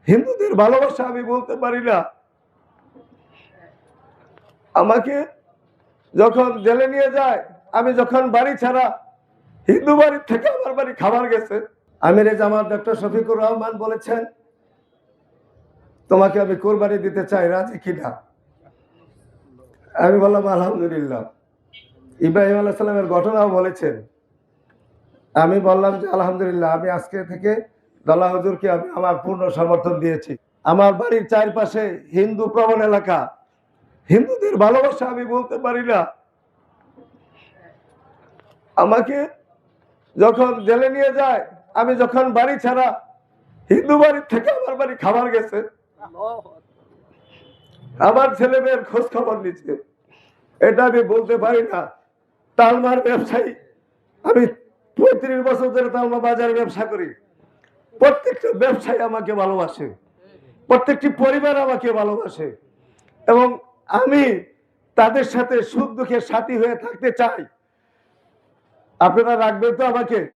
হিন্দুদের ভালোবাসা আমি বলতে পারি না। আমাকে যখন জেলে নিয়ে যায়, আমি যখন বাড়ি ছাড়া, হিন্দু বাড়ির থেকে আমার বাড়ি খাবার গেছে। আমিরে জামাত ডক্টর শফিকুর রহমান বলেছেন, তোমাকে আমি কোরবানি দিতে চাই, রাজি কিনা? আমি বললাম আলহামদুলিল্লাহ। ইব্রাহিম আলাইহিস সালামের ঘটনাও বলেছেন। আমি বললাম যে আলহামদুলিল্লাহ, আমি আজকে থেকে দলা হুজুরকে আমি আমার পূর্ণ সমর্থন দিয়েছি। আমার বাড়ির চারপাশে হিন্দু প্রবণ এলাকা, হিন্দুদের ভালোবাসা আমি বলতে পারি না। আমাকে যখন জেলে নিয়ে যায়, আমি যখন বাড়ি ছাড়া, হিন্দু বাড়ির থেকে আমার বাড়ি খাবার গেছে। আমার ছেলে মেয়ের খোঁজ খবর নিচ্ছে। এটা আমি বলতে পারি না। তালমার ব্যবসায়ী, আমি 35 বছর ধরে তালমা বাজারে ব্যবসা করি। প্রত্যেকটা ব্যবসায়ী আমাকে ভালোবাসে, প্রত্যেকটি পরিবার আমাকে ভালোবাসে, এবং আমি তাদের সাথে সুখ দুঃখের সাথী হয়ে থাকতে চাই। আপনারা রাখবেন তো আমাকে?